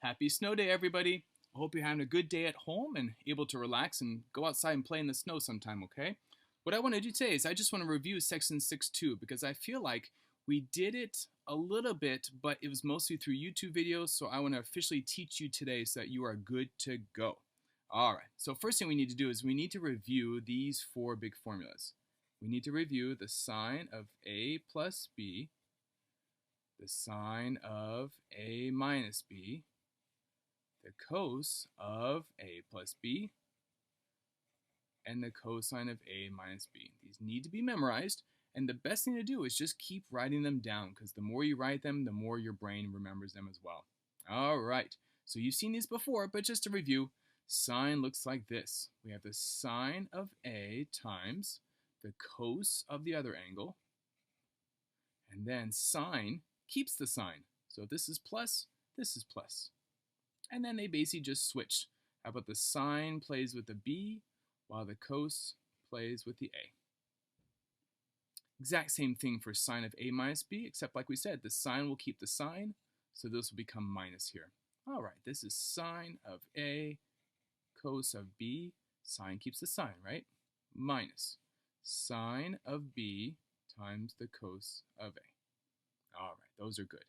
Happy snow day, everybody. I hope you're having a good day at home and able to relax and go outside and play in the snow sometime, okay? What I want to do today is I just want to review section 6.2 because I feel like we did it a little bit, but it was mostly through YouTube videos, so I want to officially teach you today so that you are good to go. All right, so first thing we need to do is we need to review these four big formulas. We need to review the sine of a plus b, the sine of a minus b, the cos of a plus b, and the cosine of a minus b. These need to be memorized, and the best thing to do is just keep writing them down, because the more you write them, the more your brain remembers them as well. All right, so you've seen these before, but just to review, sine looks like this. We have the sine of a times the cos of the other angle, and then sine keeps the sign. So if this is plus, this is plus. And then they basically just switch. How about the sine plays with the b, while the cos plays with the a. Exact same thing for sine of a minus b, except like we said, the sine will keep the sign, so this will become minus here. All right, this is sine of a, cos of b, sine keeps the sign, right? Minus sine of b times the cos of a. All right, those are good.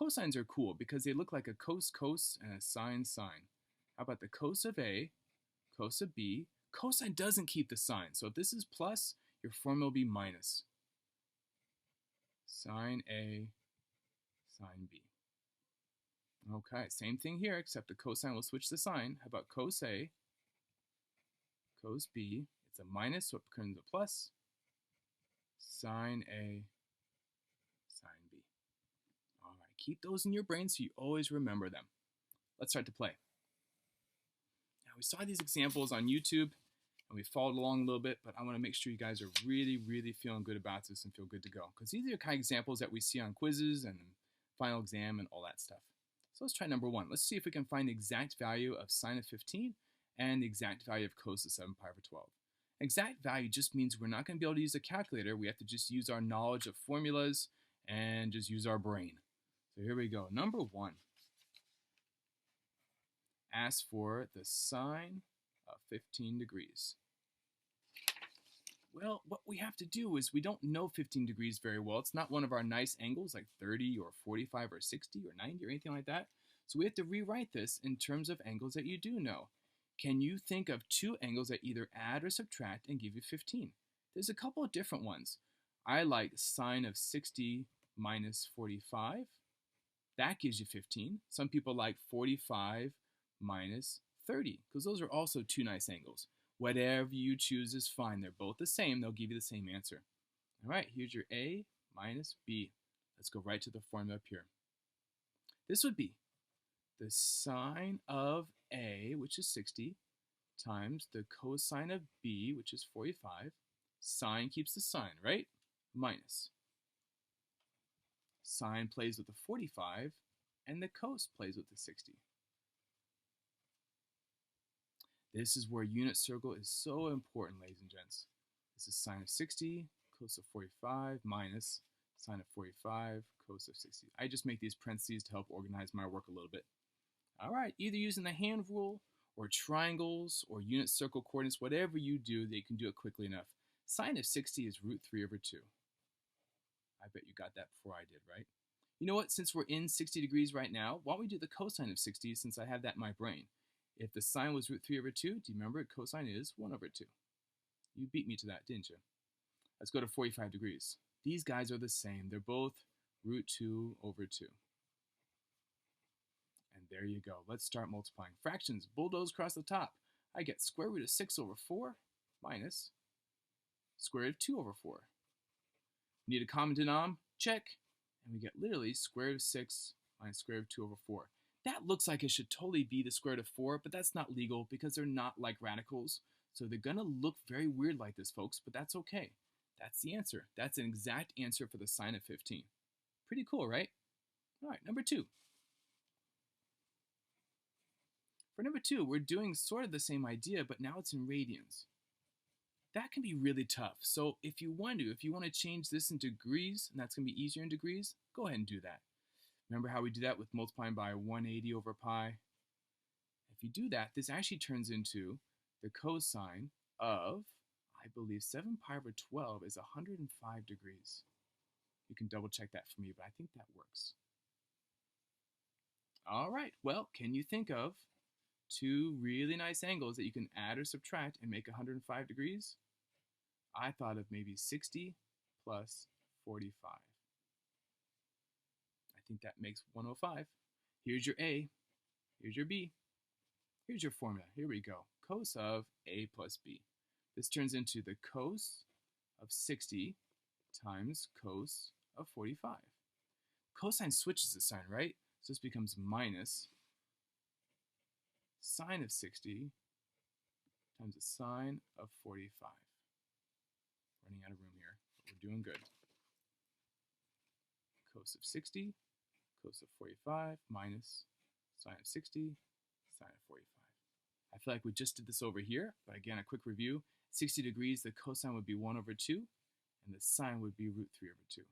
Cosines are cool because they look like a cos and a sine. How about the cos of a, cos of b? Cosine doesn't keep the sign, so if this is plus, your formula will be minus. Sine a, sine b. Okay, same thing here, except the cosine will switch the sign. How about cos a, cos b? It's a minus, so it becomes a plus. Sine a, sine b. All right, keep those in your brain so you always remember them. Let's start to play. Now, we saw these examples on YouTube, and we followed along a little bit, but I want to make sure you guys are really, really feeling good about this and feel good to go. Because these are the kind of examples that we see on quizzes and final exam and all that stuff. So let's try number one. Let's see if we can find the exact value of sine of 15 and the exact value of cos of 7 pi over 12. Exact value just means we're not going to be able to use a calculator. We have to just use our knowledge of formulas and just use our brain. So here we go. Number one. Ask for the sine of 15 degrees. Well, what we have to do is we don't know 15 degrees very well. It's not one of our nice angles like 30 or 45 or 60 or 90 or anything like that. So we have to rewrite this in terms of angles that you do know. Can you think of two angles that either add or subtract and give you 15? There's a couple of different ones. I like sine of 60 minus 45. That gives you 15. Some people like 45 minus 30, because those are also two nice angles. Whatever you choose is fine. They're both the same. They'll give you the same answer. All right, here's your A minus B. Let's go right to the formula up here. This would be the sine of A, which is 60, times the cosine of B, which is 45. Sine keeps the sign, right? Minus. Sine plays with the 45, and the cos plays with the 60. This is where unit circle is so important, ladies and gents. This is sine of 60, cos of 45, minus sine of 45, cos of 60. I just make these parentheses to help organize my work a little bit. All right, either using the hand rule or triangles or unit circle coordinates, whatever you do, that you can do it quickly enough. Sine of 60 is root 3 over 2. I bet you got that before I did, right? You know what? Since we're in 60 degrees right now, why don't we do the cosine of 60 since I have that in my brain? If the sine was root 3 over 2, do you remember cosine is 1 over 2? You beat me to that, didn't you? Let's go to 45 degrees. These guys are the same. They're both root 2 over 2. And there you go. Let's start multiplying. Fractions, bulldoze across the top. I get square root of 6 over 4 minus square root of 2 over 4. Need a common denominator? Check. And we get literally square root of 6 minus square root of 2 over 4. That looks like it should totally be the square root of 4, but that's not legal because they're not like radicals. So they're going to look very weird like this, folks, but that's okay. That's the answer. That's an exact answer for the sine of 15. Pretty cool, right? All right, number two. For number two, we're doing sort of the same idea, but now it's in radians. That can be really tough. So if you want to change this in degrees, and that's going to be easier in degrees, go ahead and do that. Remember how we do that with multiplying by 180 over pi? If you do that, this actually turns into the cosine of, I believe 7 pi over 12 is 105 degrees. You can double check that for me, but I think that works. All right, well, can you think of two really nice angles that you can add or subtract and make 105 degrees? I thought of maybe 60 plus 45. I think that makes 105. Here's your A, here's your B, here's your formula. Here we go. Cos of A plus B. This turns into the cos of 60 times cos of 45. Cosine switches the sign, right? So this becomes minus sine of 60 times the sine of 45. Running out of room here, but we're doing good. Cos of 60, cos of 45, minus sine of 60, sine of 45. I feel like we just did this over here, but again, a quick review. 60 degrees, the cosine would be 1 over 2, and the sine would be root 3 over 2.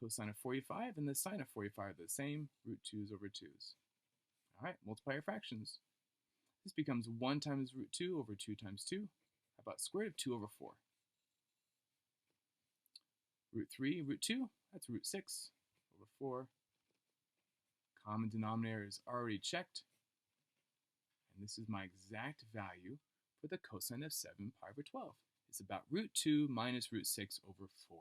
Cosine of 45 and the sine of 45 are the same, root 2's over 2's. All right, multiply your fractions. This becomes 1 times root 2 over 2 times 2. How about square root of 2 over 4? Root 3, root 2, that's root 6 over 4. Common denominator is already checked. And this is my exact value for the cosine of 7 pi over 12. It's about root 2 minus root 6 over 4.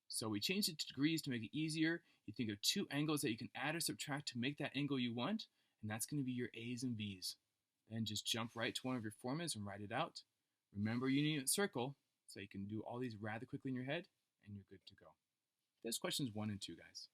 So we changed it to degrees to make it easier. You think of two angles that you can add or subtract to make that angle you want, and that's going to be your A's and B's. Then just jump right to one of your formulas and write it out. Remember, you need a circle, so you can do all these rather quickly in your head, and you're good to go. There's questions 1 and 2, guys.